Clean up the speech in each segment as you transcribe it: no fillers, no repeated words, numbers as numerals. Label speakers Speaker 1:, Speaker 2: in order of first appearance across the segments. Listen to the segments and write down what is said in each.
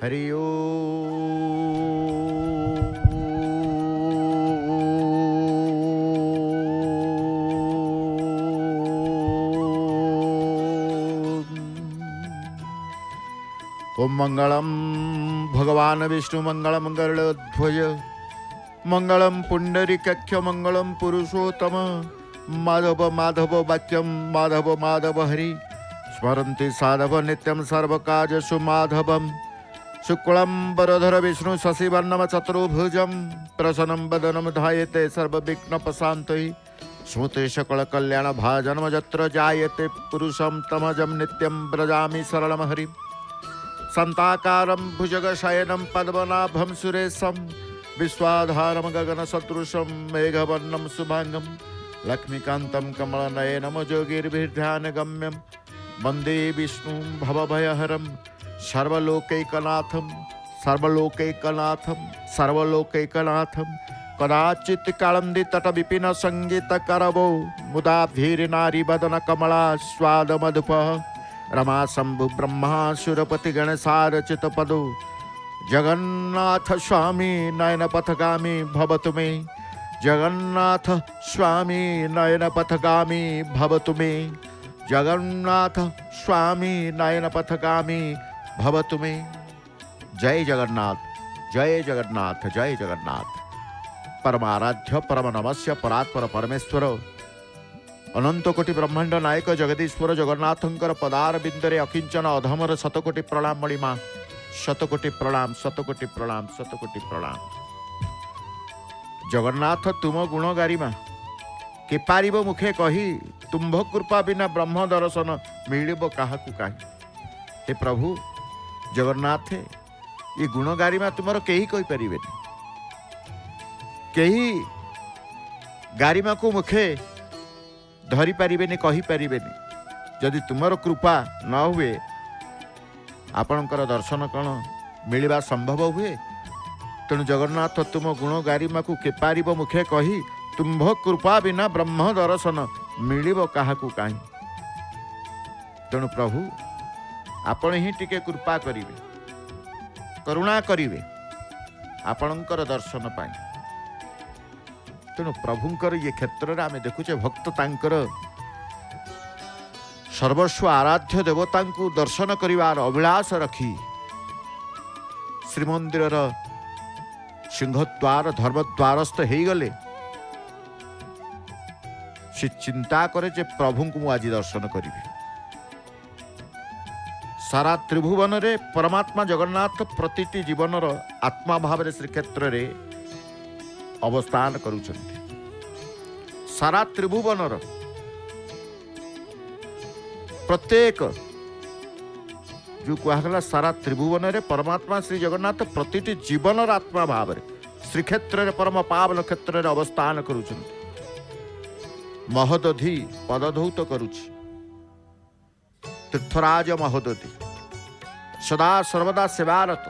Speaker 1: हरि ओम। ओम मंगलम भगवान विष्णु मंगलम गरुड़ध्वज मंगलम पुंडरीकाक्ष मंगलम पुरुषोत्तम माधव माधव वाक्यम माधव माधव हरि स्मरन्ति साधव नित्यं सर्वकार्येषु माधवम् शुक्लं वरधर विष्णु शशिवर्णं चतुर्भुजं प्रसन्नं वदनं ध्यायते सर्वविघ्नोपशान्तये स्मृते सकलकल्याणभाजनं यत्र जायते पुरुषं तमजं नित्यं व्रजामि सरलं हरिं शान्ताकारं भुजगशयनं पद्मनाभं सुरेशं विश्वाधारं गगनसदृशं मेघवर्णं शुभांगं लक्ष्मीकान्तं कमलनयनं योगिर्भिर्ध्यानगम्यं वन्दे विष्णुं भवभयहरं सर्वलोकैकनाथं सर्वलोकैकनाथं सर्वलोकैकनाथं कदाचित् कालन्दी तट विपिन संगीत करवो मुदा धीर नारी बदन कमला स्वाद मधुप रमा शंभु ब्रह्मा सुरपति गणसारचित पदो जगन्नाथ स्वामी नयन पथगामी भवतु मे जगन्नाथ स्वामी नयन पथगामी भवतु मे जगन्नाथ स्वामी नयन पथगामी भवतु मे। जय जगन्नाथ जय जगन्नाथ जय जगन्नाथ। परमाराध्य परम नमस्य परात्पर परमेश्वर अनंत कोटि ब्रह्मांड नायक जगदीश्वर जगन्नाथंकर पदार बिंदरे अकिंचन अधमर शतकोटि प्रणाम मणिमा शतकोटि प्रणाम शतकोटि प्रणाम शतकोटि प्रणाम। जगन्नाथ तुम गुण गारिमा के पारिब मुखे कही तुम्भ कृपा बिना ब्रह्म दर्शन मिलिब काहाकु काहि। हे प्रभु जगन्नाथ ये गुण गारिमा तुमर केही कहि परिबेनि केही गारिमा को मुखे धरी पारिबेनि कहि पारिबेनि जदि तुमर कृपा न हुए आपणकर दर्शन कौन मिलवा संभव हुए। तेणु जगन्नाथ तुम गुण गारिमा को के पारिब मुखे कही तुम्भ कृपा बिना ब्रह्म दर्शन मिलिब काहाकु काहि। तेणु प्रभु आपण ही टिके कृपा करिवे करुणा करिवे आपणकर दर्शन पाई। तेणु प्रभुंकर ये क्षेत्र में आम देखुचे भक्त तांकर सर्वस्व आराध्य देवता को दर्शन करिवार अभिलाष रखी श्रीमंदिर सिंहद्वार धर्मद्वारस्थ हो गले से चिंता करे जे प्रभु को आज दर्शन करी। सारा त्रिभुवन रे परमात्मा जगन्नाथ प्रतिटी जीवनर आत्मा भाव श्रीक्षेत्र रे अवस्थान करुछन्ति। सारा त्रिभुवनर प्रत्येक जो कहला सारा त्रिभुवन रे परमात्मा श्री जगन्नाथ प्रतिटी जीवनर आत्मा भाव रे श्रीक्षेत्र रे परम पावन क्षेत्र रे अवस्थान करुछन्ति। महोदधि पदधौत करुछि तीर्थराज महोदधि सदा सर्वदा सेवारत।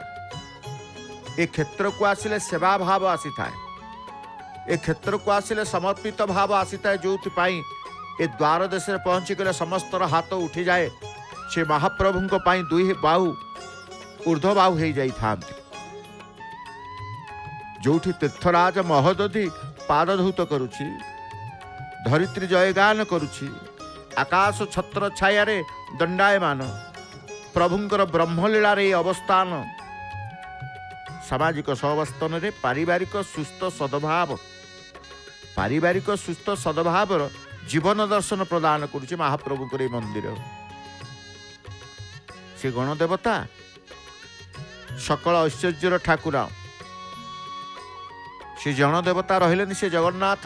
Speaker 1: ए क्षेत्र को आसिले सेवा भाव आसी थाए ए क्षेत्र को आसिले समर्पित भाव आसी थाए जो ए द्वार देश में पहुंची गले समस्तर हाथ उठी जाए से महाप्रभु पाई दुई बाहु ऊर्ध्व बाहु हो जाई थांती। जोठी तीर्थराज महोदधि पादधौत करुछि धरित्री जयगान करुछि आकाश छत्र छाया दंडायमान प्रभुंकर ब्रह्मलीला रे अवस्थान सामाजिक सहावस्थान रे पारिवारिक सुस्थ सद्भाव जीवन दर्शन प्रदान करुछि महाप्रभु को मंदिर। से गणदेवता सकल ऐश्वर्यर ठाकुर से जनदेवता रहिले से जगन्नाथ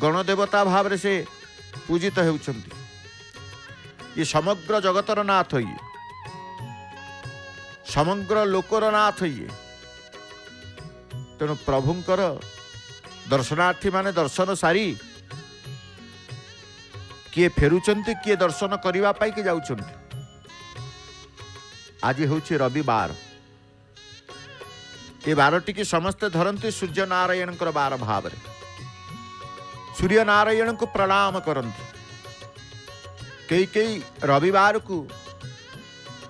Speaker 1: गणदेवता भाव से पूजित होउछन्ति। ये समग्र जगतर नाथ ये समग्र लोकर नाथ ये। तेणु प्रभुंकर दर्शनार्थी माने दर्शन सारी किए फेरुचंती किए दर्शन करने पाई कि जाउछन्ति। आज होछि रविवार ये बारटी की समस्ते धरती सूर्य नारायण बार भाव सूर्य नारायण को प्रणाम करती। कई कई रविवार को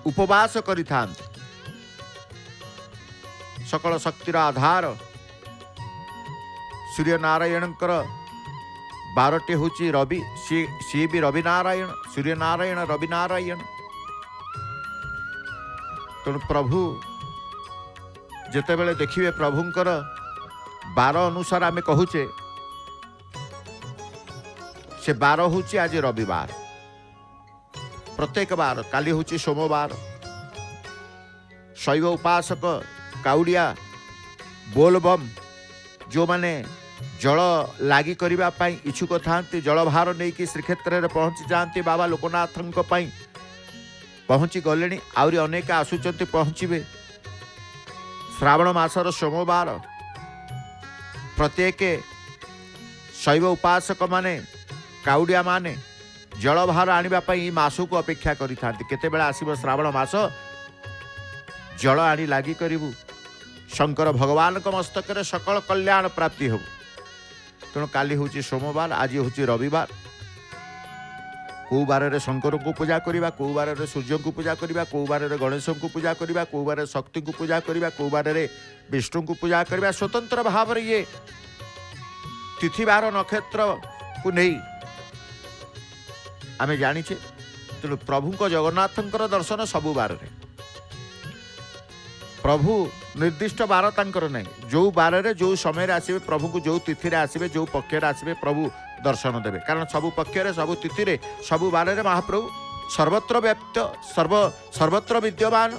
Speaker 1: उपवास करि सकल शक्तिर आधार सूर्य नारायण 12टी हूँ रवि सी भी रवि नारायण सूर्य नारायण रवि नारायण। तेणु प्रभु जितेबले देखिए प्रभुंकर 12 अनुसार आम कहूचे से 12 हूँ आज रविवार प्रत्येक बार काली हूँ सोमवार शैव उपासक काउड़िया बोलबम जो माने जल लागी करबा पई इच्छुक थांती जल भार नहीं कि श्रीक्षेत्र में पहुँची जाती बाबा लोकनाथ पहुँची गले आउरी अनेक आसुंच पहुँचे श्रावण मासर सोमवार प्रत्येक शैव उपासक माने काउड़िया माने जल भार आने मास को अपेक्षा करते आसब श्रावण मास जल आनी लागी करू शंकर भगवान मस्तक रे सकल कल्याण प्राप्ति हो। तेणु काली हूँ सोमवार आज हूँ रविवार कौ बार शंकर को पूजा करवा कौ बार सूर्य को पूजा करवा कौ बार गणेश को पूजा करवा कौ बार शक्ति को पूजा करवा कौ बार विष्णु को पूजा करवा स्वतंत्र भाव रे ये तिथिवार नक्षत्र को नहीं आमे जानिछे। तेणु प्रभु को जगन्नाथ दर्शन सबु बार रे प्रभु निर्दिष्ट बार तांकर नहीं जो बार रे जो समय आसबे प्रभु को जो तिथि रे आसबे जो पक्ष रे आसबे प्रभु दर्शन देवे कारण सबु पक्ष रे सबु तिथि रे सबु बार रे महाप्रभु सर्वत्र व्याप्त सर्वत्र विद्यमान।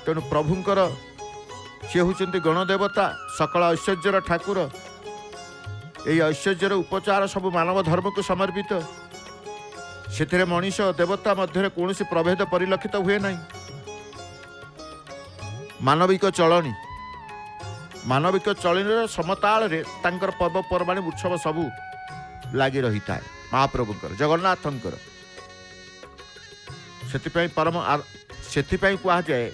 Speaker 1: तेणु प्रभुंकर सी होचंती गणदेवता सकल ऐश्वर्यर ठाकुर यही ऐश्वर्यर उपचार सब मानव धर्म को समर्पित से मनीष देवता मध्य कौन प्रभेद परिलक्षित हुए नहीं। मानविक चलनी समताल रे तांकर पर्वपर्वाणी उत्सव सबू लगी रही था महाप्रभुंकर जगन्नाथंकर से कह जाए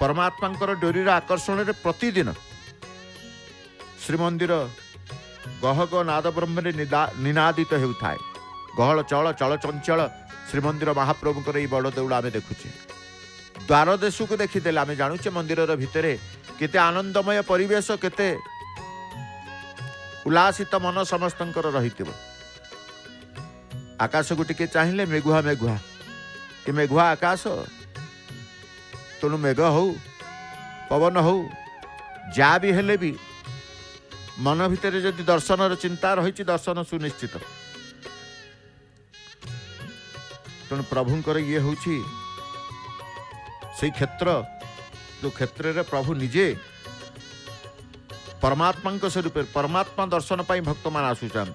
Speaker 1: परमात्मा डोरी आकर्षण रे प्रतिदिन श्रीमंदिर गह गह नाद ब्रह्म निनादित होता है गहल चल चल चंचल श्रीमंदिर महाप्रभुंकर ये बड़ देउल आम देखुचे द्वार देश को देखीदे आम जानूचे मंदिर भितर केते आनंदमय परिवेश केते उल्लासित मन समस्त रही आकाश को टिके चाहिए मेघुआ मेघुआ कि मेघुआ आकाश तेणु मेघ हो पवन हो जा भी हेले भी मन भितर जदि दर्शन चिंता रही दर्शन सुनिश्चित। तेणु प्रभुंकर ये हूँ से क्षेत्र जो क्षेत्र रे प्रभु निजे परमात्मा स्वरूप परमात्मा दर्शन पाई भक्त मान आसुचान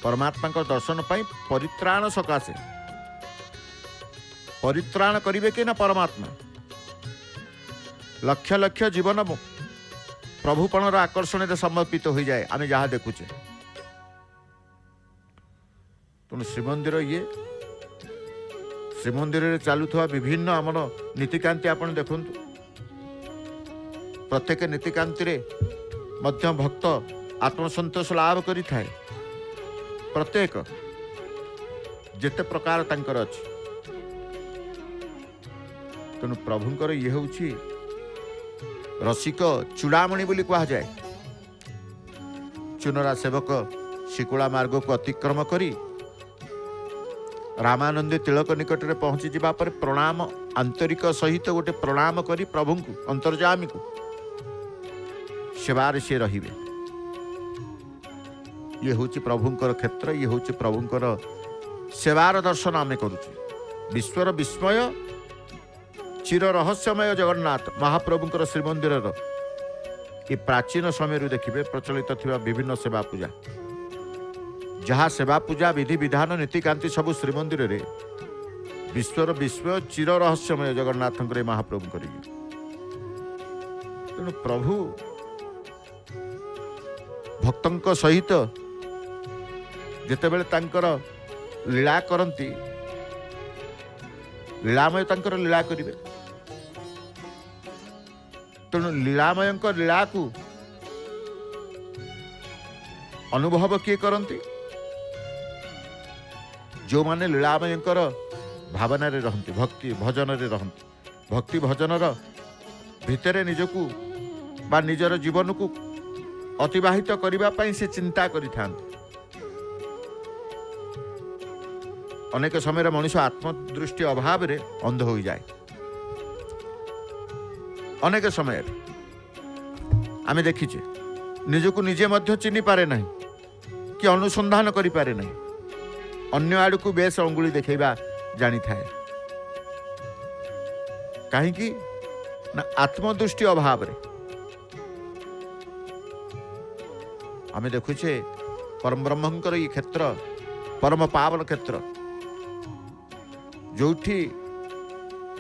Speaker 1: परमात्मा दर्शन पाई परित्राण सकाशे परित्राण करिवे कि ना परमात्मा लक्ष लक्ष जीवन प्रभुपणर आकर्षण रे समर्पित हो जाए आम जहाँ देखुचे। तेणु श्रीमंदिर रे चलुवा विभिन्न आमर नीतिकांति आपण देखु प्रत्येक नीतिकांति रे मध्य भक्त आत्मसंतोष लाभ करि थाए प्रत्येक जेते प्रकार तांकर अछि। तेणु प्रभुंकर ये होछि रसिक चूड़ामणि बोली कहा जाए चुनरा सेवक शिकुला मार्ग को अतिक्रम करी रामानंदी तिलक निकट में पहुंची जावा पर प्रणाम आंतरिक सहित गोटे प्रणाम करी प्रभु को अंतर्जामी को सेवार से रहिबे। ये हूँ प्रभुंकर क्षेत्र ये हूँ प्रभुंकर सेवार दर्शन आमे करुचे विश्वर विस्मय चिर रहस्यमय जगन्नाथ महाप्रभुंकर श्रीमंदिर ये प्राचीन समय देखिए प्रचलित थिबा विभिन्न सेवा पूजा जहाँ सेवा पूजा विधि विधान नीतिकांति सबु श्रीमंदिर रे विश्वर विस्मय चिर रहस्यमय जगन्नाथ महाप्रभु कर। तेणु प्रभु भक्तों सहित जितेबले तांकर लीला करती लीलामय तांकर लीला करिवे। तेणु लीलामय लीला को अनुभव किए करती जो माने लीलामय भावना रे रहंती भक्ति भजन रे रहंती भक्ति भजनर भितरे निजकू बा निजर जीवन को अतिबाहित करने से चिंता करिथांत। अनेक समय मनुष्य आत्मदृष्टि अभाव रे अंध हो जाए। अनेक समय आमे देखिचे निजकू निजे मध्य चिन्हि पारे नहीं कि अनुसंधान करि पारे नहीं, अन्य आड़ को बेस अंगुली देखा जानी थाए। कहीं ना आत्मदृष्टि अभाव रे आमे देखुचे परम ब्रह्मंकर ये क्षेत्र परम पावन क्षेत्र जोठी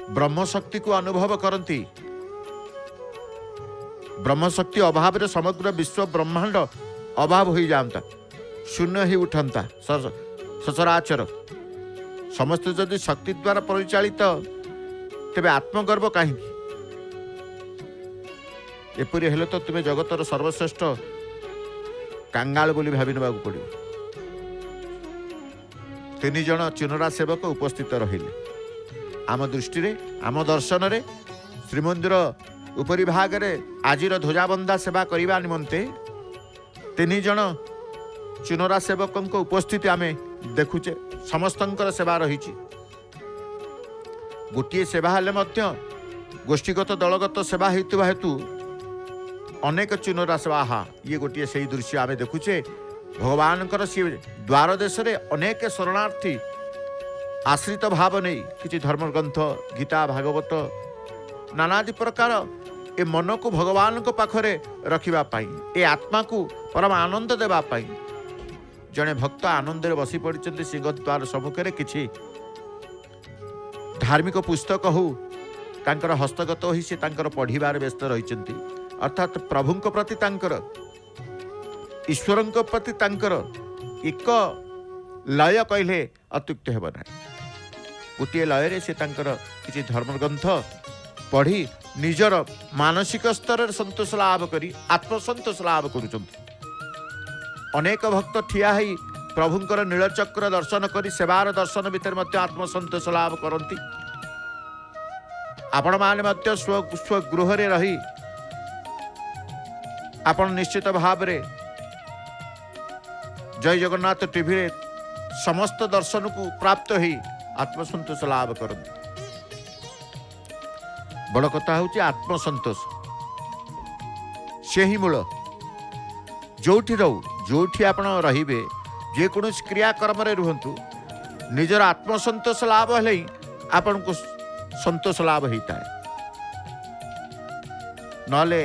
Speaker 1: ब्रह्म शक्ति को अनुभव करती। ब्रह्म शक्ति अभाव रे समग्र विश्व ब्रह्मांड अभाव हो जाता, शून्य ही उठंता सचराचर। समस्त जदि शक्ति द्वारा परिचालित तेबे आत्मगर्व कहीं एपरी हेले तो तुम्हें जगतर सर्वश्रेष्ठ कांगाल बोली भावी नेबा पड़ो। तीन जन चुनरा सेवक उपस्थित रहिले। आम दृष्टि रे आम दर्शन रे श्रीमंदिर उपरी भाग रे आजिर ध्वजाबंधा सेवा करने निमंते तीन जन चुनरा सेवक उपस्थिति आमे देखुचे। समस्तंकर सेवा रही। गोटे सेवा हेले मध्य गोष्ठीगत दलगत सेवा हेतु हेतु अनेक चुनरा सेवा। हाँ ये गोटे से दृश्य आमे देखुचे। भगवान सी द्वार देश रे अनेक शरणार्थी आश्रित भाव नहीं किसी धर्म ग्रंथ गीता भागवत नानादि प्रकार ए मन को भगवान को पाखरे रखिबा पाई, ए आत्मा को परम आनंद देबा पाई जड़े भक्त आनंद रे बसी पड़ते सिंहद्वार सम्मुखें। किछि धार्मिक पुस्तक हो तांकर हस्तगत हो से तांकर पढ़िबार व्यस्त रहिचंती। अर्थात प्रभुंक प्रति तांकर ईश्वरंक प्रति तांकर एक लय कहले अत्युक्त हेब ना। गोटे लय रे से तांकर किछि धर्म ग्रंथ पढ़ी निजर मानसिक स्तर संतोष लाभ करी आत्मसंतोष लाभ करुचंती। अनेक भक्त ठिया ही प्रभुंकर नीलचक्र दर्शन करी सेवार दर्शन भितर मध्य आत्मसंतोष लाभ करती। आपण माने मध्य स्व गृह रे रही आपण निश्चित भाव रे जय जगन्नाथ टीवी रे समस्त दर्शन को प्राप्त ही आत्मसंतोष लाभ करती। बड़ कथा हूँ आत्मसंतोष से ही मूल। जोठी रहू जोठी आपण रहिबे जेकोसी क्रियाकर्म रे रुहंतु निजर आत्मसंतोष लाभ हेले आपण को संतोष लाभ होता है। नले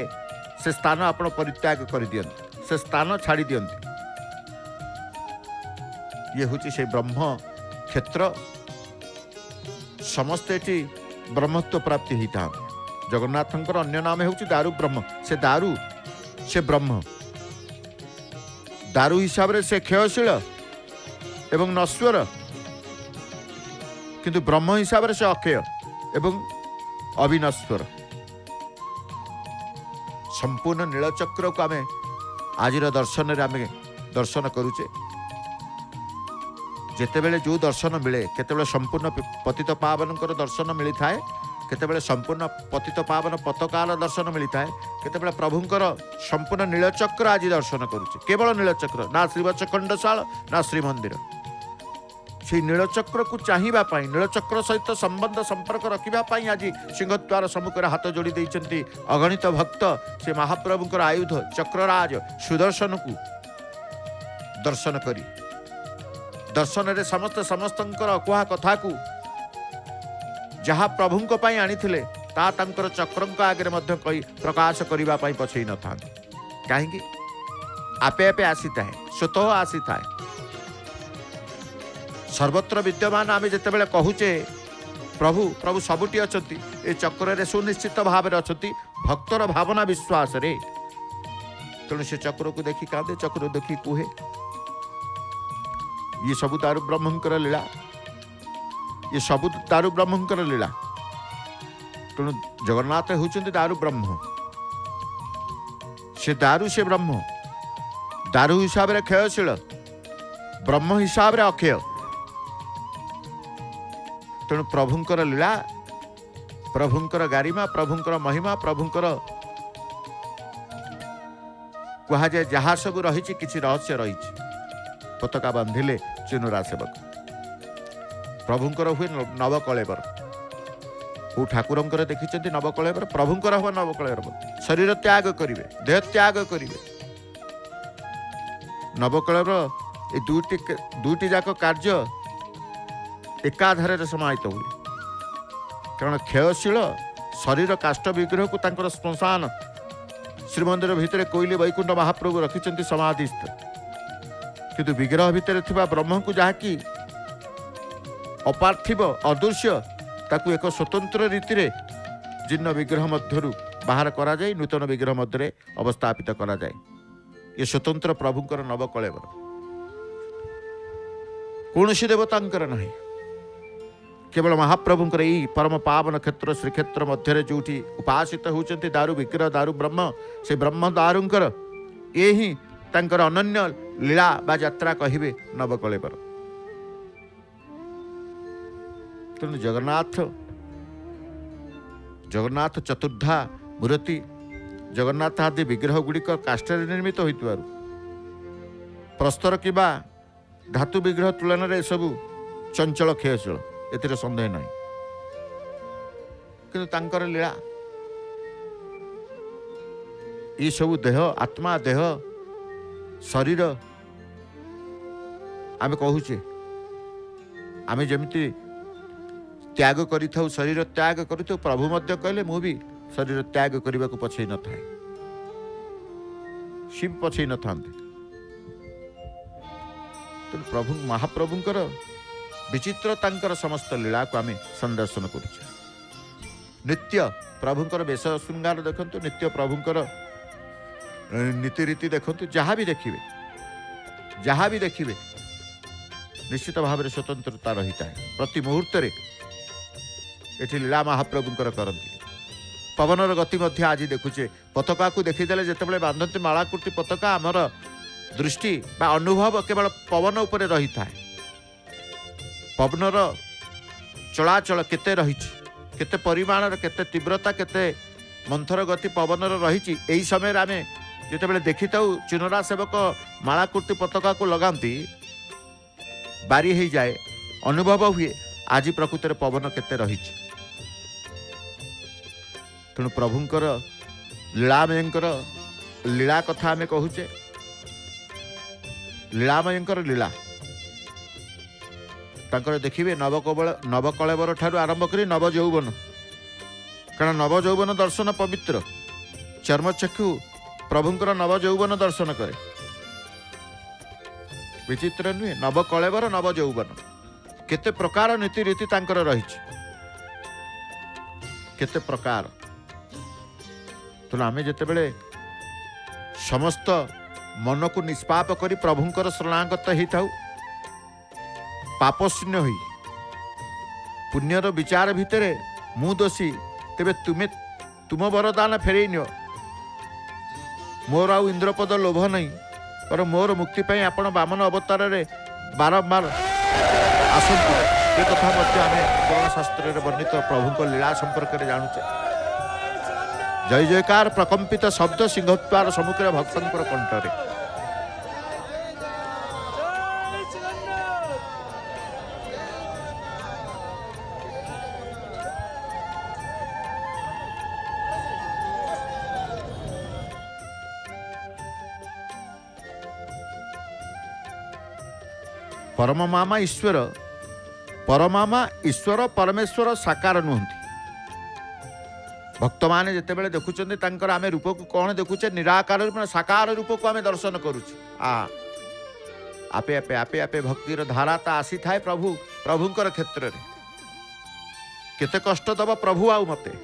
Speaker 1: से स्थान आपण परित्याग कर दियंती, से स्थान छाड़ी दियंती। ये हूँ से ब्रह्म क्षेत्र समस्ते ब्रह्मत्व प्राप्ति होता। जगन्नाथंकर अन्य नाम हूँ दारु ब्रह्म। से दारु से ब्रह्म दारु हिसाब से क्षयशील एवं नश्वर किंतु ब्रह्म हिसाब से अक्षय एवं अविनश्वर। संपूर्ण नीलचक्र को आमे आजिर दर्शन रे आमे दर्शन करुचे। जेतेबेले जो दर्शन मिले केतेबेले संपूर्ण पतित पावनकर दर्शन मिली थाए, केतेबेले संपूर्ण पतित पावन पताकार दर्शन मिली थाए, केतेबेले प्रभुंकर संपूर्ण नीलचक्र आज दर्शन करुचे। केवल नीलचक्र ना श्रीवत्स खंडशाल ना श्रीमंदिर। से नीलचक्र को चाहिबा पाई नीलचक्र सहित संबंध संपर्क रखिबा पाई आज सिंहद्वार सम्मुखें हाथ जोड़ी देइचंती अगणित भक्त। से महाप्रभुंकर आयुध चक्रराज सुदर्शन को दर्शन करी दर्शन रे समस्त समस्तंकर कुहा कथा को जहाँ प्रभुंक पाई आनिथिले ता तांकर चक्रंक आगे मध्य कही प्रकाश करिबा पाई पछई न था। कहीं आपे आपे आसी थाए स्वतः आसी थाए सर्वत्र विद्यमान। आमे जेतेबेले कहूचे प्रभु प्रभु सबुटी अछंती ए चक्र रे सुनिश्चित भाव रे अछंती भक्तर भावना विश्वास रे। तेणु से चक्र को देखी कांदे चक्र देखी कुहे ये सबु दारु ब्रह्मंकर लीला, ये सबु दारु ब्रह्मंकर लीला। तेणु जगन्नाथ होउचंती दारु ब्रह्म। से दारु से ब्रह्म। दारु हिसाब रे क्षयशील ब्रह्म हिसाब रे अक्षय। तेणु प्रभुंकर लीला प्रभुंकर गारिमा प्रभुंकर महिमा प्रभुंकर कह जाए जहाँ सब रही किसी रहस्य रही पताका बांधिले चुनुरा सेवक प्रभुंकर हुए नवकलेवर को ठाकुरंकर देखिए नवकलेवर प्रभुंकर हुए नवकलेवर शरीर त्याग करेंगे देह त्याग करेंगे नवकलेवर ये दुईटी जाक कार्य एकाधारे समाहित हुए कारण क्षयशील शरीर काष्ठ विग्रह को तांकर श्मशान श्रीमंदिर भितर कोइली वैकुंठ महाप्रभु रखिंट समाधिस्थ किंतु विग्रह भितर थिबा ब्रह्म को जहाँकि अपार्थिव अदृश्य ताकू एक स्वतंत्र रीति रे जीर्ण विग्रह मध्यरु बाहर करा जाए नूतन विग्रह मध्य अवस्थापित करा जाए ये स्वतंत्र प्रभुंकर नवकलेवर कौन सी देवतांकर नहीं केवल महाप्रभुंकर यही परम पावन क्षेत्र श्रीक्षेत्र मध्य जोटी उपासित होती दारु विग्रह दारु ब्रह्म से ब्रह्म दारुंकर ये ही तांकर अनन्य लीला बा यात्रा कहिबे नवकलेवर तेणु जगन्नाथ चतुर्धा मूर्ति जगन्नाथ आदि विग्रह गुड़िक काष्ठरे निर्मित होइतबारु प्रस्तर किबा धातु विग्रह तुलन में सबू चंचल क्षयशील एतिर संदेह नहीं किंतु तांकर लीला ये सबू देह आत्मा देह शरीर आमे कहूचे आमे जमिति त्याग करिथाउ शरीर त्याग करिथाउ प्रभु मध्य कहले मु भी शरीर त्याग करने को पछई न थाए शिव पछई न थांते तो प्रभु महाप्रभुंकर विचित्र तांकर समस्त लीला को आमे संदर्शन करुचे नित्य प्रभुंकर वेश श्रृंगार देखंतु नित्य प्रभुंकर नीति रीति देखंतु जहाँ भी देखिए निश्चित भाव में स्वतंत्रता रही है प्रति मुहूर्त एठी लीला महाप्रभुंकर करती पवनर गति मध्य आज देखुचे पताका को देखीदेले जितेबाला बांधती मालाकृति पताका आमर दृष्टि बा अनुभव केवल पवन उपरे रही था पवनर चलाचल केते रही केते परिमाण केते तीव्रता केते मंथर गति पवनर रही यही समय आम जितेबाला देखी था चुनरा सेवक मालाकृति पताका को लगाती बारी हो जाए अनुभव हुए आज प्रकृति पवन केते रही तेणु प्रभुंकर लीलामयंकर लीला कथा आमे कहूचे लीलामयंकर लीला तांकर देखिए नवकलेवर ठारू आरंभ करी नव यौवन कारण नव यौवन दर्शन पवित्र चर्मचक्षु प्रभुंकर नव यौवन दर्शन करे विचित्र नुहे नवकलेवर नव यौवन केते प्रकार नीति रीति तांकर रही केते प्रकार तेणु आमे जितेबाला समस्त मन को निष्पाप करी प्रभुंकर शरणागत होता पापशून्य हुई पुण्यर विचार भितर मु दोषी तेबे तुमे तुम वरदान फेरई नियो मोर आउ इंद्रपद लोभ नहीं पर मोर मुक्ति पाई आपण बामन अवतार रे बारंबार आसंतु ये कथा आम पुराण शास्त्र वर्णित प्रभुंक लीला संपर्क में जानूचे जय जयकार प्रकंपित शब्द सिंहद्वार सम्मुखें भक्तंकर कंठरे परमामा ईश्वर परमेश्वर साकार नुहंती भक्त मैंने जितेबाला देखुं आम रूप को कौन देखुचे निराकार साकार रूप को आम दर्शन करुचे आपे आपे आपे आपे भक्तिर धारा ता आसी थाए प्रभुंकर क्षेत्र में केते कष्ट दब प्रभु आउ मते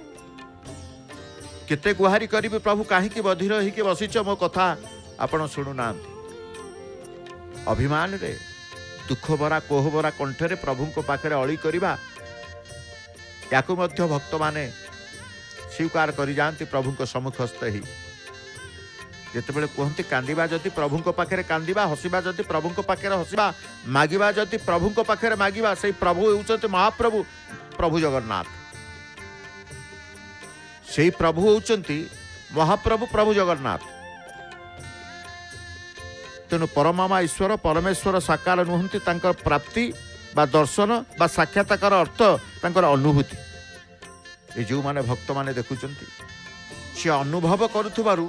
Speaker 1: केते गुहारी करी प्रभु कहीं बधिर होइके बसीच मो कथा आपण शुणुना अभिमान रे दुख भरा कोह भरा कंठरे प्रभु पाखे अली करवा या भक्त माने स्वीकार कर जाती प्रभु सम्मुखस्थ ही जितेबाला कहते कांदिबा जदि प्रभु पाखे कांदिबा हसिबा जदि प्रभु पाखे हसिबा मागिबा जदि प्रभु पाखे मागिबा से प्रभु होउछन्ति महाप्रभु प्रभु जगन्नाथ सेई प्रभु होउचंती महाप्रभु प्रभु जगन्नाथ। तेणु परमामा ईश्वर परमेश्वर साकार नुहंती तांकर प्राप्ति बा दर्शन बा साक्षात्कार अर्थ तांकर अनुभूति। ये जो माने भक्त माने देखुचंती से अनुभव करुथबारु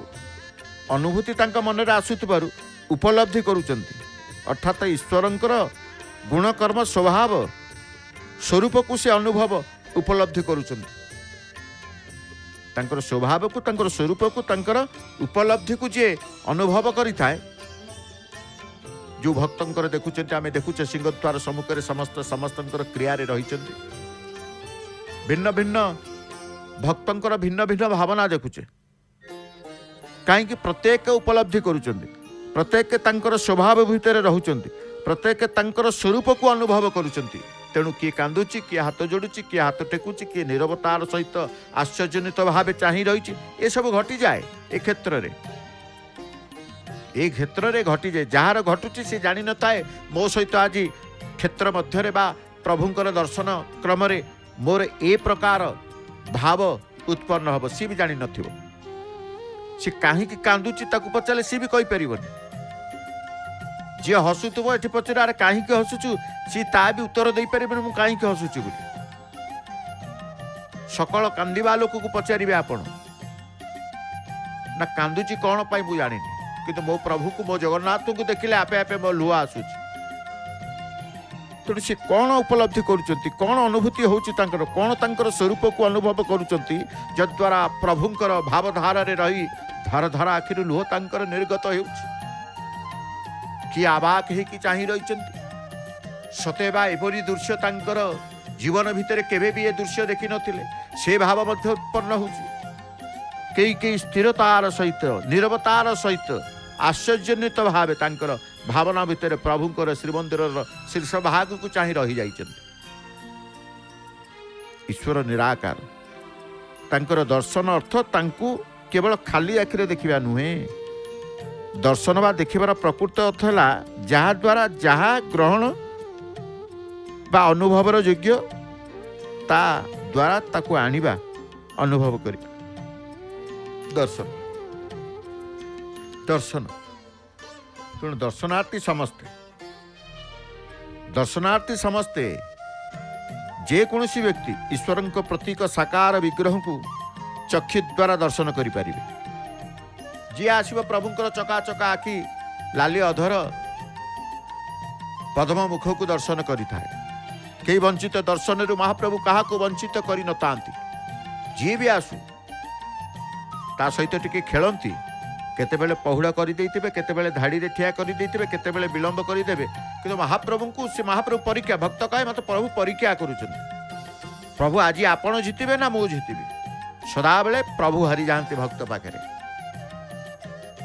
Speaker 1: अनुभूति तांका मन रे आसुथबारु उपलब्धि करुचंती अर्थात ईश्वरंकर गुण कर्म स्वभाव स्वरूप को से अनुभव उपलब्धि करुचंती तांकर स्वभाव को तांकर स्वरूप को तांकर उपलब्धि को जे अनुभव करिथाए जो भक्तंकर देखुचंती आमे देखुचे सिंहद्वार सम्मुख समस्त समस्तंकर क्रिया रे रहिचंती भिन्न भिन्न भक्तंकर भिन्न भिन्न भावना देखुचे कहीं प्रत्येक उपलब्धि करुचंती प्रत्येक तांकर स्वभाव भितर रहुचंती प्रत्येक तांकर स्वरूप को अनुभव करुचंती। तेणु किए कांदुची किए हाथ जोड़ुची किए हाथ टेकुची किए नीरवतार सहित आश्चर्यजनित भाव चाही रही ए सब घटी जाए ए क्षेत्र में घटी जाए जार घटुची से जानी न थाए मो सहित आज क्षेत्र मध्य बा प्रभुंकर दर्शन क्रम मोर ए प्रकार भाव उत्पन्न हम सी भी जानी नथिबो सी कहीं कांदुची ताकू पचारे सी भी कही परिबनी जी हसुथबो एठी पचारे अरे कहीं हसुचु सी ता भी उत्तर दे परिबनी मु कहीं हसुची बोली सकल कांदिबा लोक को पचारिबे आपण ना कांदुची कौन पाई मु जानिनी किंतु मो प्रभु को मो जगन्नाथ को देखिले आपे आपे मो लुह आसुची। तेणु सी कौन उपलब्धि करुचंती कौन अनुभूति होची तांकर कौन तांकर स्वरूप को अनुभव करुचंती जद्वारा प्रभुंकर भावधारा रे रही धार धारा आखिर लुह तांकर निर्गत होउची कि आबाक हे कि चाही रहिचंती सतेबा एपरी दृश्य तांकर जीवन भितर केबे भी ए दृश्य देखि नथिले से भाव मध्य उत्पन्न होची कई स्थिरतार सहित निरवतार सहित आश्चर्यजनित भाव तांकर भावना भितर प्रभुंकर श्रीमंदिर शीर्ष भाग को चाही रही जाइछन। ईश्वर निराकार तांकर दर्शन अर्थ तांकु केवल खाली आखिरे देखिबा नुहे दर्शन बा देखिबार प्रकृत अर्थ है जहा द्वारा जहा ग्रहण बा अनुभवर योग्य ता द्वारा ताकू आनिबा अनुभव करी दर्शन दर्शन तेणु दर्शनार्थी समस्ते जेकोसी व्यक्ति ईश्वर प्रतीक साकार विग्रह को चक्षु द्वारा दर्शन करें जी आसब प्रभुंर चका चका आखि लाली अधर पद्म मुख को दर्शन करें कई वंचित दर्शन महाप्रभु क्या वंचित कर न जी भी आसू ता सहित टिके खेलती केतेबेले पहुड़ा करदेइथिबे केतेबेले धाड़ी रे ठिया करदेइथिबे केतेबेले विलंब करदेबे किंतु महाप्रभु को से महाप्रभु परीक्षा भक्त कहे मत प्रभु परीक्षा करुछन प्रभु आज आपण जीतिबे ना मु जीतिबे सदा बेले प्रभु हारी जाते भक्त पाखरे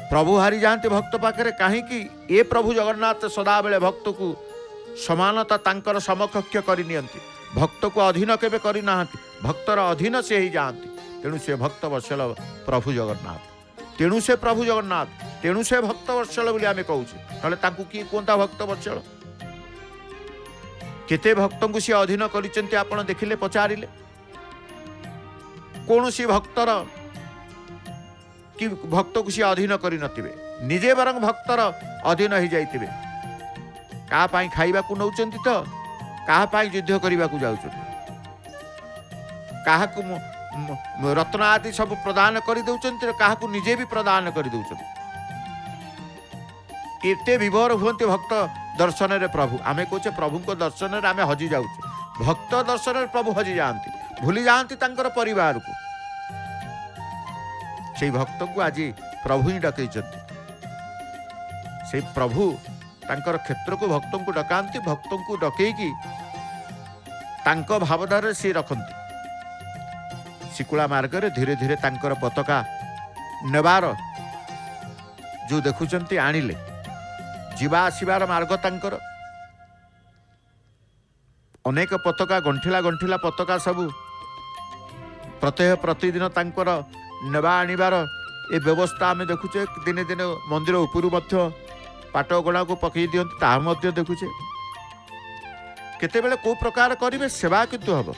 Speaker 1: प्रभु हारी जाते भक्त पाखरे कहीं ए प्रभु जगन्नाथ सदा बेले भक्त को समानता तांकर समकक्ष करनियंती भक्त को अधीन केबे करि नाहंती भक्तर अधीन से ही जाती तेणु से भक्त वत्सल प्रभु जगन्नाथ तेणु से प्रभु जगन्नाथ तेणु से भक्त वत्सल बोली आमे कहूचे नले तांकु की कोंता भक्त वत्सल केते भक्तों को सी अधीन करिसेंती आपण देखिले पचारिले कौन सी भक्तर कि भक्त को सी अधीन करि नथिबे निजे बरंग भक्तर अधीन ही जाइतिबे का पाई खाइबा को नउचंती तो का पाई युद्ध करिबा को जाउचंती काहा को रत्न आदि सब प्रदान कर दउचंती काहा को निजे भी प्रदान कर दउचंती एते विभोर हुंती भक्त दर्शन रे प्रभु आमे कोचे प्रभु को दर्शन रे आमे हजी जाउचे भक्त दर्शन रे प्रभु हजी जानती भूली जानती तांकर परिवार को से भक्त को आज प्रभु ही डकैचंती से प्रभु तांकर क्षेत्र को भक्तों को डकांती भक्तों को डकैकी तांको भावधारा से रखती शिकुला मार्ग रे धीरे धीरे तांकर पताका नेबार जो देखुचंती आनिले जीवा आसबार मार्ग तांकर अनेक पताका गंठिला गंठिला पताका सबू प्रत्यह प्रतिदिन तांकर नेबा आनिबार ए व्यवस्था आमे देखुचे दिने दिने मंदिर उपरु मध्य पाटगोड़ा को पकई दियंती ता मध्य देखुचे केतेबेले को प्रकार करिवे सेवा किंतु हबो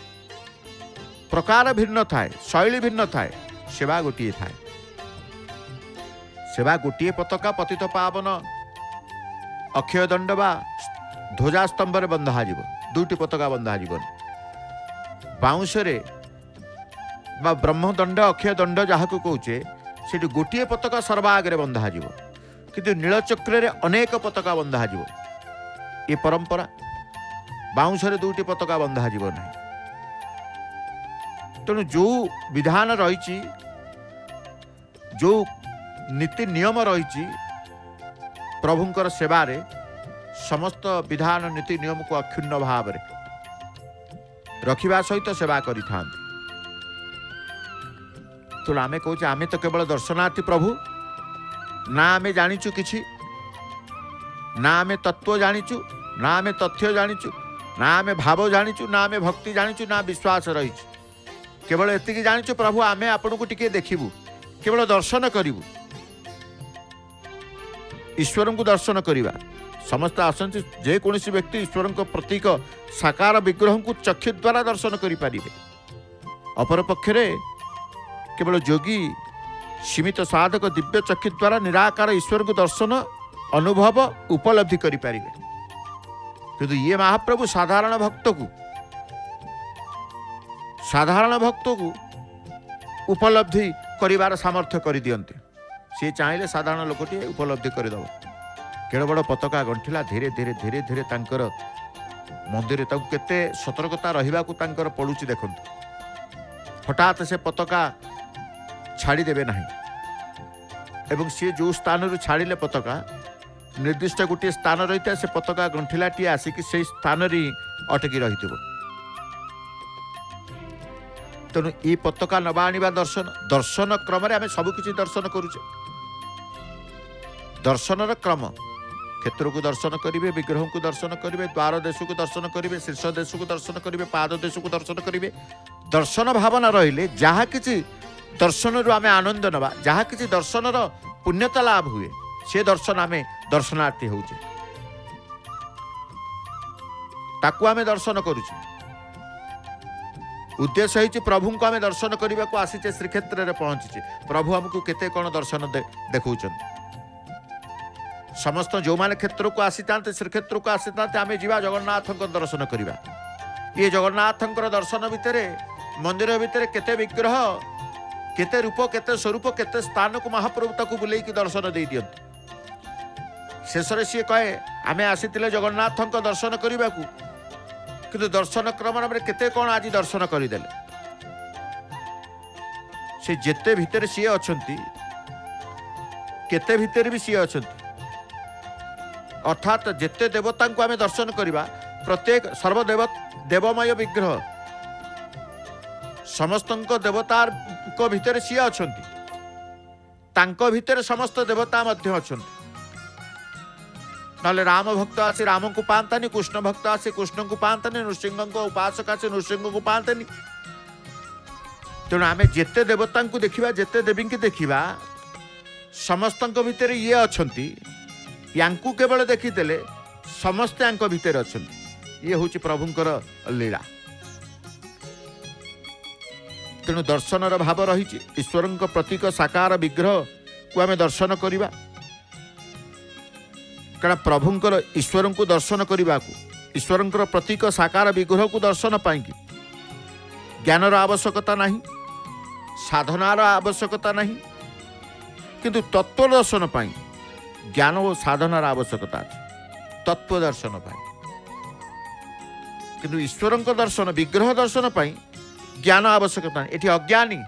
Speaker 1: प्रकार भिन्न थाए शैली भिन्न थाए सेवा गोटे थाए सेवा गोटे पताका पतित पावन अक्षय दंड बा ध्वजा स्तंभ बंधा जीव दुईटी पताका बंधा जीवन बाउंशरे बा ब्रह्मदंड अक्षय दंड जहाँ को कौचे से गोटे पताका सर्वाग्रे बंधा जीव किंतु नीलचक्र अनेक पताका बंधा जीव ये परंपरा बाउंशरे दुईटी पताका बंधा जीव ना तेणु जो विधान रही जो नीति नियम रही प्रभुंकर सेवारे समस्त विधान नीति नियम को अक्षुण्ण भाव रखा सहित सेवा करि तेणु आम कहे आम तो केवल दर्शनार्थी प्रभु ना आम जाचु कि ना आम तत्व जाचु ना आम तथ्य जाचु ना आम भाव जाचु ना आम भक्ति जाचु ना विश्वास रही केवल एति जाचु प्रभु आम आपन को टिके देखिबू केवल दर्शन करूँ ईश्वर को दर्शन करवा समस्त आसती जेकोसी व्यक्ति ईश्वर प्रतीक साकार विग्रह को चक्षु द्वारा दर्शन करें अपर पक्षरे केवल योगी सीमित साधक दिव्य चक्षु द्वारा निराकार ईश्वर को दर्शन अनुभव उपलब्धि करें किंतु ये महाप्रभु साधारण भक्त को उपलब्धि करिवार सामर्थ्य कर दियंते सी चाहिए साधारण लोकटी उपलब्धि करदेव केड़ बड़ पताका गंठिला धीरे धीरे धीरे धीरे तांकर मंदिर केते सतर्कता रहिबा को तांकर पड़ुची देखंतु हठात से पताका छाड़ीदेवे ना एवं सी जो स्थान छाड़िले पताका निर्दिष्ट गोटे स्थान रही था से पताका गंठिलाटी आसिक से स्थान रे अटकी रही तेणु ये पताका नवा आनिबा दर्शन दर्शन क्रम आम सबकि दर्शन करुचे दर्शनर क्रम क्षेत्र को दर्शन करेंगे विग्रह को दर्शन करेंगे द्वार देश को दर्शन करेंगे शीर्ष देश को दर्शन करेंगे पाद देश को दर्शन करेंगे दर्शन भावना रहिले जहाँ किसी दर्शन आम आनंद नवा जहाँ किसी दर्शन पुण्यता लाभ हुए से दर्शन आम दर्शनार्थी होचे ताकू आम दर्शन करुचे उद्देश्य है प्रभु को आम दर्शन करने को आसीचे श्रीक्षेत्र में पहुंची प्रभु आमको केते कौन दर्शन देखा समस्त जो माने क्षेत्र को आसी था श्रीक्षेत्र को आसी था आम जा जगन्नाथ दर्शन करवा ये जगन्नाथ दर्शन भितर मंदिर भितर केते विग्रह केते रूप केते स्वरूप केते स्थान को महाप्रभु ताकू बुलेकी दर्शन दे दियंते शेष सी कहे आम आसी जगन्नाथ दर्शन करने को किंतु दर्शन क्रम केते कौन आज दर्शन करदेले से जेते भितर सी अच्छी केते भितर भी सी अच्छी अर्थात जेते देवता को आम दर्शन करवा प्रत्येक सर्वदेव देवमय विग्रह समस्त देवता भितर सी अच्छा भितर समस्त देवता अच्छा ना राम भक्त आसी राम को पातानी कृष्ण भक्त आसी कृष्ण को पातानी नृसिंह को उपासक आसी नृसिंह को पातानी तेणु आम जेते देवता को देखा जेते देवी की देखा समस्त भितर ये अच्छा यांकु केवल देखीदेले समस्ते यांको भितर अच्छा ये हूँ प्रभुंकर लीला तेणु दर्शनर भाव रही ईश्वर प्रतीक साकार विग्रह को आम दर्शन करवा कारण प्रभुंकर ईश्वर को दर्शन करने को ईश्वर प्रतीक साकार विग्रह को दर्शन पाई ज्ञानर आवश्यकता नहीं साधनार आवश्यकता नहीं किंतु तत्व दर्शन पाई ज्ञान और साधनार आवश्यकता है तत्व दर्शन पाई किंतु ईश्वर दर्शन विग्रह दर्शन पाई ज्ञान आवश्यकता नहीं एठी अज्ञानी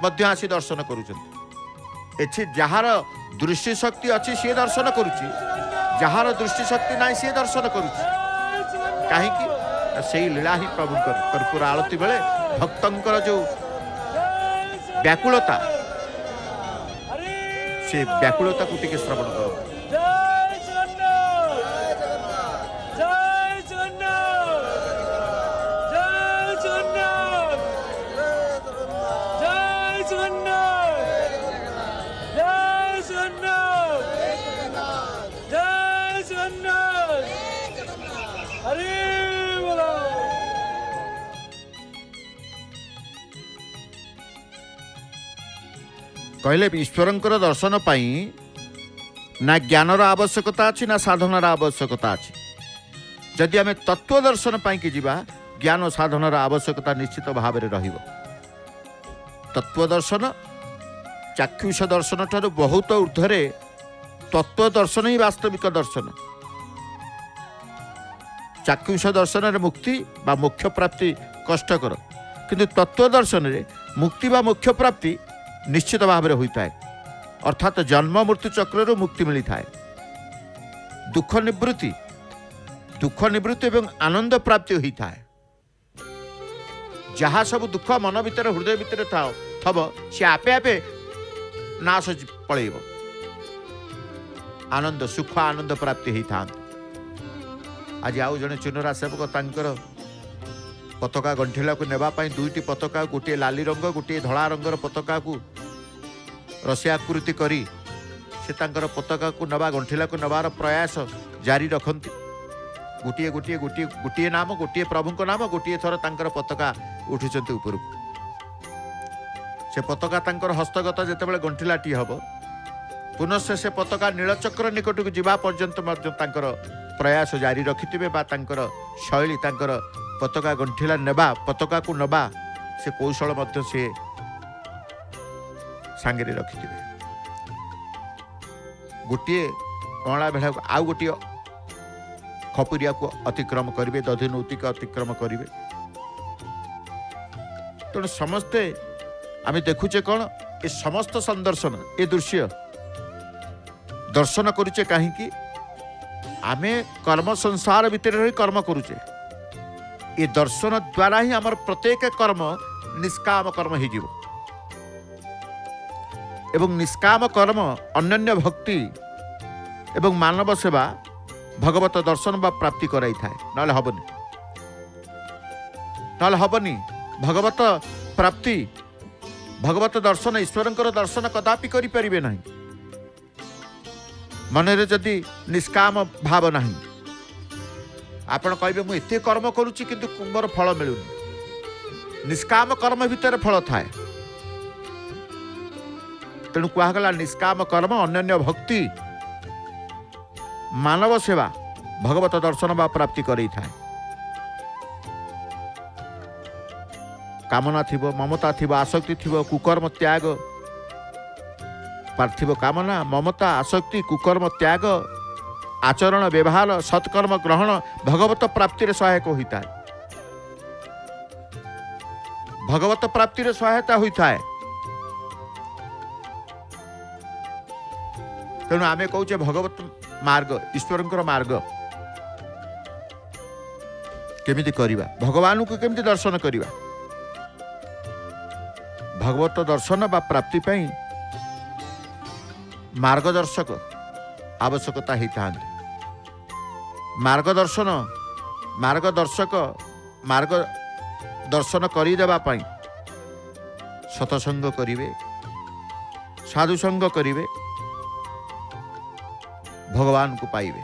Speaker 1: मध्य आसी दर्शन करुछन जार दृष्टि शक्ति अच्छी सी दर्शन करुची जार दृष्टि शक्ति ना सी दर्शन करुची कहीं से लीला ही प्रभु कर्पूर आरती बेले भक्तंकर जो व्याकुलता से व्याकुलता को टिके श्रवण करो कहले ईश्वरंकर दर्शन पाई ना ज्ञानर आवश्यकता अच्छी ना साधनार आवश्यकता अच्छी। जदि आम तत्व दर्शन पाई जीवा ज्ञान साधनार आवश्यकता निश्चित भाव में रहिबो। तत्व दर्शन चाक्षुष दर्शन ठारू बहुत ऊर्ध्वरे तत्व दर्शन ही वास्तविक दर्शन। चाक्षुष दर्शन रे मुक्ति बा मोक्ष प्राप्ति कष्टकर, किंतु तत्व दर्शन रे मुक्ति बा मोक्ष प्राप्ति निश्चित भाव में होता है। अर्थात जन्म मृत्यु चक्र मुक्ति मिलता है। दुख निवृत्ति एवं आनंद प्राप्ति होता है। जहाँ सब दुख मन भीतर हृदय भीतर थब सी आपे आपे नाश पलैब। आनंद सुख आनंद प्राप्ति होता। आज आउ जड़े चुनरा सेवक तांकर पताका गंठिला को नेबाई दुईटी पताका गोटे लाली रंग गोटे धला रंगर पताका को रसी आकृति करी से तांकर पताका को नवा गंठिला को नबार प्रयास जारी रखती। गोटे गोटे गोटे गोटे नाम गोटे प्रभु नाम गोटे थर तांकर पताका उठुंट ऊपर से पताका तांकर हस्तगत जितेबाला गंठिलाटी हम पुनः से पताका नीलचक्र निकट को जावा पर्यंत तांकर प्रयास जारी रखिथे बा तांकर शैली तांकर पताका गंठिला नेबा पताका को नबा से कौशल मध्य से सांगे रखिथे। गोटे कणा बेढ़ा आउ गोटे खपुरिया को अतिक्रम करेंगे दधिनौतिक अतिक्रम करेंगे। तेणु समस्ते आम देखुचे कौन ये समस्त संदर्शन ये दृश्य दर्शन करुचे कहीं आमे कर्म संसार भितर रही कर्म करुचे। ये दर्शन द्वारा ही आमर प्रत्येक कर्म निष्काम कर्म हो जीवो एवं निष्काम कर्म अन्य भक्ति एवं मानव सेवा भगवत दर्शन बा प्राप्ति कराई थाए। नाले हबनी भगवत प्राप्ति भगवत दर्शन ईश्वरंकर दर्शन कदापि करि परिबे नहीं। मनरे जदि निष्काम भाव नहीं आपण कहबे मु एते कर्म करूची किंतु मोर फल मिलुनी। निष्काम कर्म भितर फल थाए। तेणु कहगला निष्काम कर्म अन्य भक्ति मानव सेवा भगवत दर्शन बा प्राप्ति करई थाए। कामना थिबो ममता थिबो आसक्ति थिबो कुकर्म त्याग पार्थिव कामना ममता आसक्ति कुकर्म त्याग आचरण व्यवहार सत्कर्म ग्रहण भगवत प्राप्ति रे सहायक होता है। भगवत प्राप्ति रे सहायता होता है। तेणु आमे कहूचे भगवत मार्ग ईश्वरंकर मार्ग केमिति करिबा भगवान को केमिति दर्शन करिबा। भगवत दर्शन बा प्राप्ति पई मार्गदर्शक आवश्यकता होता। मार्गदर्शन मार्गदर्शक मार्गदर्शन करदेवा सतसंग करिवे साधुसंग करिवे भगवान को पाइबे।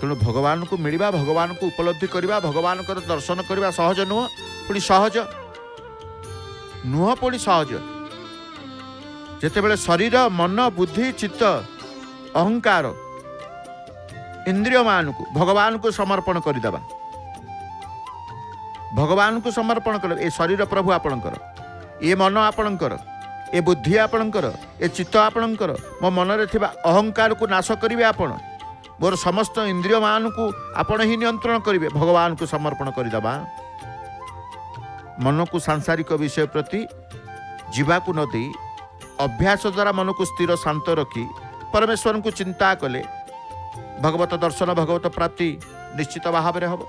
Speaker 1: तेणु भगवान को मिलवा भगवान को उपलब्धि करवा भगवान को दर्शन करवा सहज नुह पुणी सहज नुह पुणी सहज। जेतेबेले शरीर मन बुद्धि चित्त अहंकार इंद्रिय मान को भगवान को समर्पण करदेवा भगवान को समर्पण कर ए शरीर प्रभु आपणकर ए मन आपणकर ए बुद्धि आपणकर ए चित्त आपणकर मो मनरे थिबा अहंकार को नाश करिवे आपण मोर समस्त इंद्रिय मान को आपण ही नियंत्रण करिवे भगवान को समर्पण करदेवा। मन को सांसारिक विषय प्रति जीवा को न दे अभ्यास द्वारा मन को स्थिर शांत रखी परमेश्वर को चिंता कले भगवत दर्शन भगवत प्राप्ति निश्चित भाव में हम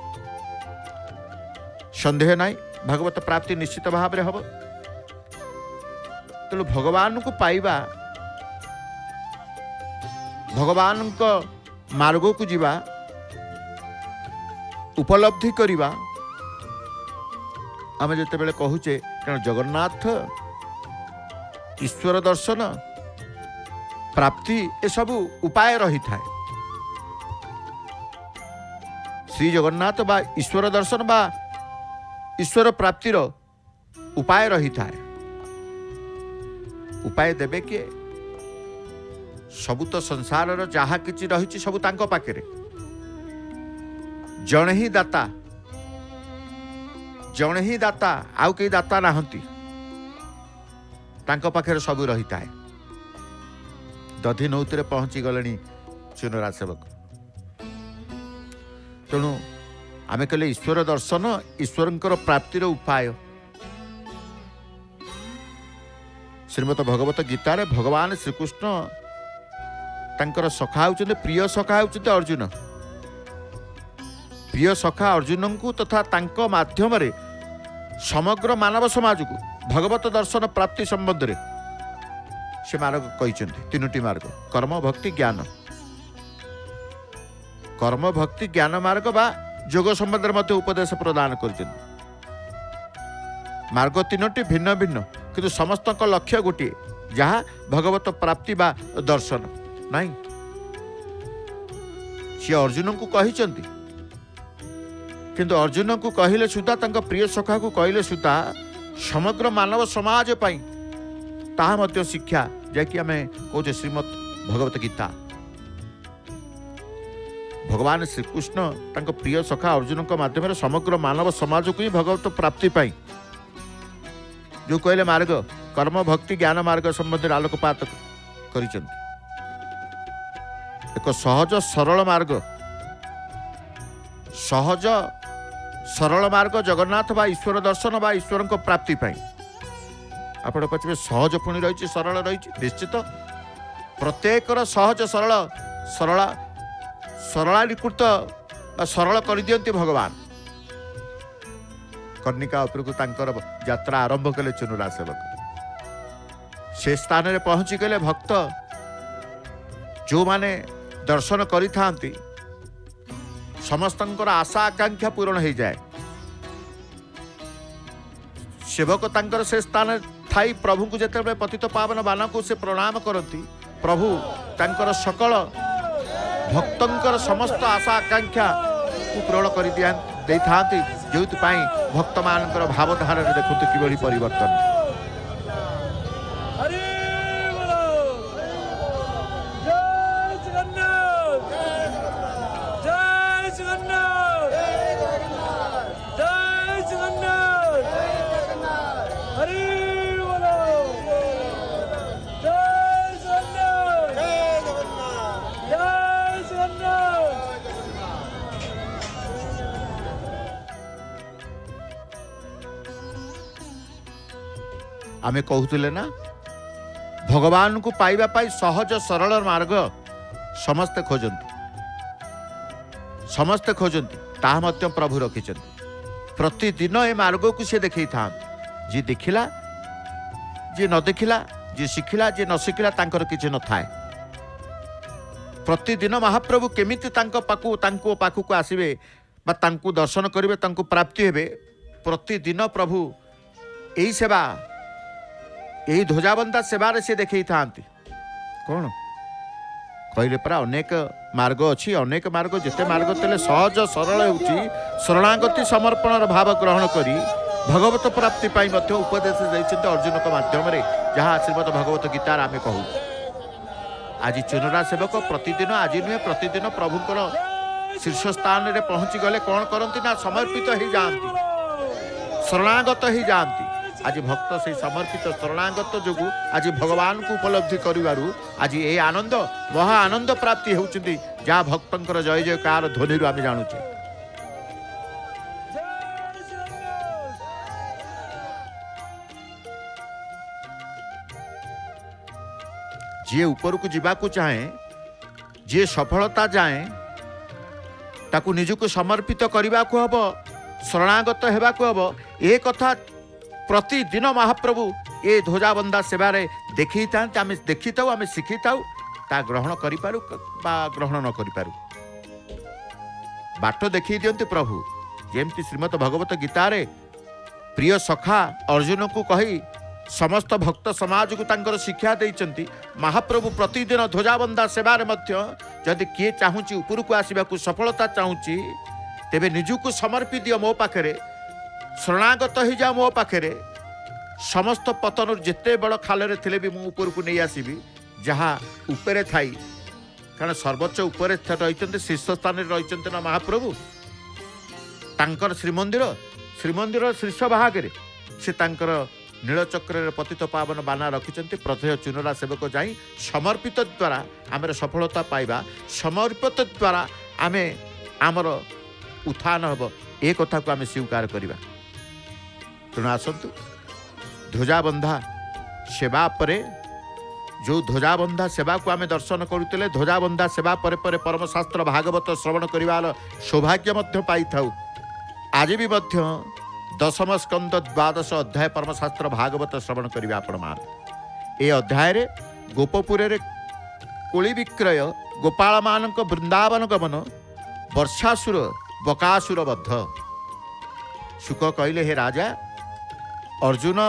Speaker 1: संदेह नहीं भगवत प्राप्ति निश्चित भाव में हम। तेणु भगवान को पाइबा भगवान को मार्ग को जीवा उपलब्धि करिबा आम जिते कहूचे कारण जगन्नाथ ईश्वर दर्शन प्राप्ति ए सब उपाय रही था। श्री जगन्नाथ बा ईश्वर दर्शन बा ईश्वर प्राप्तिर उपाय रही था। उपाय देबे किए सबु तो संसार जहा किछि रहिछि सबु तांको पाखरे जणे ही दाता आउ के दाता नाहंती तांको पाखरे सबु रहिता है दधि नौतरे पहुंची गलणी चुनरा सेवक तेणु आमे कहले ईश्वर दर्शन ईश्वरंकर प्राप्तिर उपाय श्रीमद भगवत गीतार भगवान श्रीकृष्ण तांकर सखा होउछन्ते प्रिय सखा होउछन्ते अर्जुन प्रिय सखा अर्जुन को तथा तांको माध्यम रे समग्र मानव समाज को भगवत दर्शन प्राप्ति संबंध रे से मार्ग कहिछन्ते तीनोटी मार्ग कर्म भक्ति ज्ञान मार्ग बा जोग संबंध मध्य उपदेश प्रदान कर मार्ग तीनोटी भिन्न भिन्न किंतु समस्त लक्ष्य गोटे जहाँ भगवत प्राप्ति बा दर्शन नहीं सी अर्जुन को कहिचंती किंतु अर्जुन को कहले सुधा तांका प्रिय सखा को कहले सुधा समग्र मानव समाज पाई ताहा मध्य शिक्षा जैकि आमे कहते श्रीमद भगवत गीता भगवान श्रीकृष्ण तांका प्रिय सखा अर्जुन माध्यम समग्र मानव समाज को ही भगवत प्राप्ति पाई जो कहले मार्ग कर्म भक्ति ज्ञान मार्ग संबंध आलोकपात करिचंती एक सहज सरल मार्ग जगन्नाथ बा ईश्वर दर्शन बा ईश्वर प्राप्ति पाई आप पचे सहज पुणी रही सरल रही निश्चित प्रत्येक सहज सरलीकृत सरल कर दियंती भगवान कर्णिका उपरकू तांकर यात्रा आरंभ कले चुनुरा सेवक से स्थान में पहुंची गले भक्त जो माने दर्शन करि थांती समस्तंकर आशा आकांक्षा पूर्ण हो जाए सेवक तांकर से स्थान थाई प्रभु को जेते पतित पावन बाना को से प्रणाम करती प्रभु तांकर सकल भक्तंकर समस्त आशा आकांक्षा को पूर्ण कर दे थांती जो भक्त मानकर भावधारा देखते कि परिवर्तन आमे कहूले ना भगवान को पाइबा पाई सहज सरल मार्ग समस्ते खोजती ताहा मध्य प्रभु रखिछन्ति प्रतिदिन ए मार्ग को से देखई था जी देखिला जी न देखिला जी शिखिला जी न शिखिला तांकर किछि न थाए प्रतिदिन महाप्रभु केमिति तांको पाखु को आसीबे बा तांको दर्शन करिवे तांको प्राप्ति हेबे प्रतिदिन प्रभु एई सेवा यही ध्वजाबंधा सेवार से देखई थांती कौन कहले परा अनेक मार्ग अच्छी अनेक मार्ग जिते मार्ग तेले सहज सरल होउची शरणागति समर्पण भाव ग्रहण करी भगवत प्राप्ति पाई मध्य उपदेश दैछन्ते अर्जुन को माध्यम रे जहाँ श्रीमद भगवत गीतार आमे कहू आज चुनरा सेवक प्रतिदिन आज नुहे प्रतिदिन प्रभुकर शीर्ष स्थान रे पहुंची गले कौन करती ना समर्पित ही जाती शरणागत ही जाती आज भक्त से समर्पित शरणागत जोगु आज भगवान को उपलब्धि करिवारु आज ए आनंद महा आनंद प्राप्ति होउछन्ति जा भक्तंकर जय जयकार ध्वनि आमे जानुछे जे ऊपर को जीवा को चाहे जे सफलता जाए ताकू निजको समर्पित करने को हम शरणागत होगा को हम ए कथा प्रतिदिन महाप्रभु ए ध्वजाबंधा सेवार देखी था आम देखी था आम शिखी था ता ग्रहण करूँ ग्रहण न करूँ बाट देखी दियंती प्रभु जेमती श्रीमद भगवत गीतारे प्रिय सखा अर्जुन को कही समस्त भक्त समाज को तांकर शिक्षा देइचंती महाप्रभु प्रतिदिन ध्वजाबंधा सेवार मध्य जदि किए चाहूँची ऊपर को आसवा सफलता चाहूँची तेबे निजु को समर्पी दियो मो पाखरे शरणागत ही जा मो पाखरे समस्त पतन जिते बड़ खाल थे भी मुझे ऊपर को नहीं आसबि जहाँ उपरे थाई कारण सर्वोच्च उपरे रही शीर्ष स्थान रही ना महाप्रभु तांकर श्रीमंदिर शीर्ष भागे से तांकर नीलचक्र पतित पावन बाना रखिंट प्रथय चुनरा सेवक जाई समर्पित द्वारा आम सफलता पाइबा समर्पित द्वारा आम आमर उत्थान हम ए कथा को आम स्वीकार करवा। तेणु आसतु ध्वजाबंधा सेवा परे जो ध्वजाबंधा सेवा को आम दर्शन करुले ध्वजाबंधा सेवा परे परे परमशास्त्र भागवत श्रवण कर सौभाग्य पाई था। आज भी दशम स्कंद द्वादश अध्याय परमशास्त्र भागवत श्रवण करिवे आपण मान। ए अध्याय रे गोपपुर रे कोली विक्रय गोपाल मानक वृंदावन गमन वर्षासुर बकासुर बद्ध। शुक कहले हे राजा अर्जुन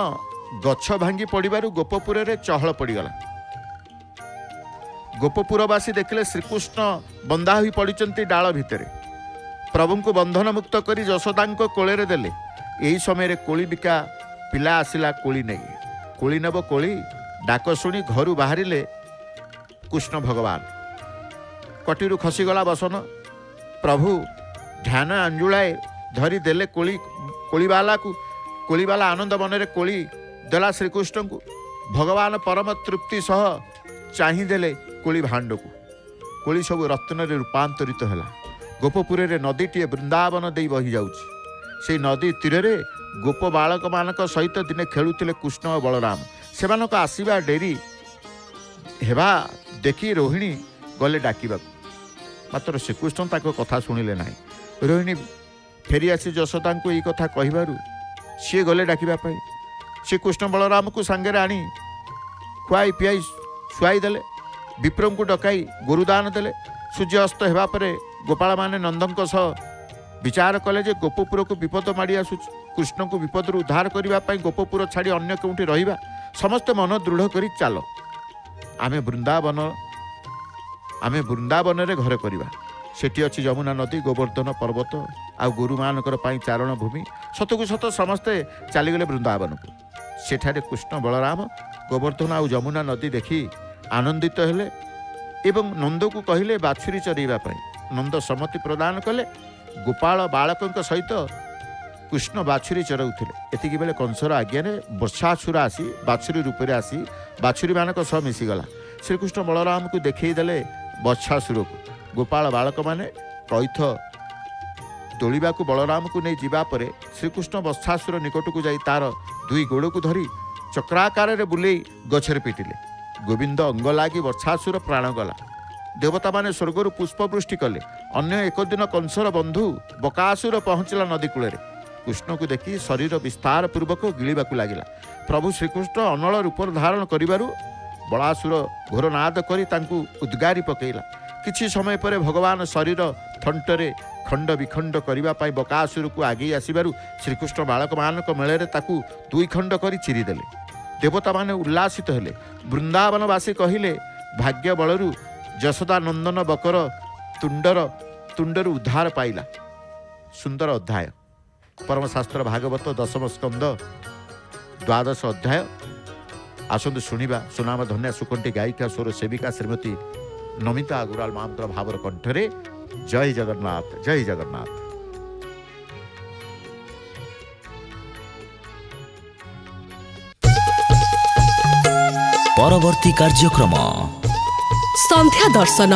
Speaker 1: गछ भांगी पड़ू गोपपुर रे चहल पड़गला। गोपपुरवासी देखले श्रीकृष्ण बंधा हुई पड़ते डाल भितर प्रभु को बंधन मुक्त कर यशोदा कोले देले। यही समय कोली बिका पिला आसिला कोली नहीं कोली नब कोली डाक शुणी घर बाहर कृष्ण भगवान कटिरू खसीगला बसन प्रभु ध्यान अंजुलाए धरी देले कोलीवाला को कोलीवाला आनंद मन कोली देला श्रीकृष्ण को भगवान परम तृप्ति सह चाहिदेले कोली भाण्ड को कोली सब रत्न रूपांतरित है। गोपपुर नदीटी वृंदावन दे बही जाउछि से नदी तीर गोप बालक मान सहित दिने खेलुले कृष्ण और बलराम से आसवा डेरी हेबा देखी रोहिणी गले डाकवा मात्र श्रीकृष्ण ताको कथा शुणिले ना। रोहिणी फेरी आसी यशोदा को यही कथा कहबारु सी गले डाकवाई श्रीकृष्ण बलराम को सांगे आनी खुआई पियाई शुआई देले विप्रम को डकाई गुरुदान देले। सूर्य अस्त होगा गोपाल माने नंदन सह विचार कले जे गोपपुर को विपद माड़ी आसु कृष्ण को विपद उद्धार करने गोपपुर छाड़ी अन्य कौटी रहिबा समस्त मन दृढ़ करी चलो आमे वृंदावन रे घर करवा। सेठी अच्छी यमुना नदी गोवर्धन पर्वत आ गुरु मानकर चारण भूमि सतकु सत समस्ते चलीगले वृंदावन को। सेठारे कृष्ण बलराम गोवर्धन आ यमुना नदी देखी आनंदित हेले एवं नंद को कहले बाछुरी चरैवा। नंद सम्मति प्रदान कले। गोपाल बालकों सहित कृष्ण बाछुरी चराउथिले। एतिकी बेले कंसर आज्ञा वर्षासुर आसी बाछुरी रूप से आसी बाछुरी मानक सह मिसीगला। श्रीकृष्ण बलराम को देखईदेले वर्षासुर को। गोपाल बालक माने कैथ तोलिबा को बलराम को नहीं जीवा परे श्रीकृष्ण वर्षासुर निकट को जाई तार दुई गोड़ को धरी चक्राकार रे बुलेई गछरे पिटिले। गोविंद अंग लागी वर्षासुर प्राण गला। देवता माने स्वर्गर पुष्पवृष्टि कले। अन्य एक दिन कंसर बंधु बकासुर पहुंचला नदी कूल। कृष्ण को देखी शरीर विस्तार पूर्वक गिलिबाकू लागिला। प्रभु श्रीकृष्ण अनल रूप धारण करिबारु बलासुर घोर नाद करी तांकू उद्गारी पकेला। किछि समय पर भगवान शरीर थंटरे खंड विखंड करने बकासुर को आगे आसबारू श्रीकृष्ण बालक मानक मेले ताकू दुई खंड करी चिरीदेले। देवता माने उल्लासित हेले। वृंदावनवासी कहिले भाग्य बलरू यशोदा नंदन बकर तुंडर उद्धार पाइला। सुंदर अध्याय परमशास्त्र भागवत दशम स्कंद द्वादश अध्याय। आसतु शुणिबा सुनाम धन्या सुकंठी गायिका स्वर सेविका श्रीमती नमिता अग्रवाल महांतर भावर कंठरे। जय जगन्नाथ जय जगन्नाथ।
Speaker 2: परवर्ती कार्यक्रम संध्या दर्शन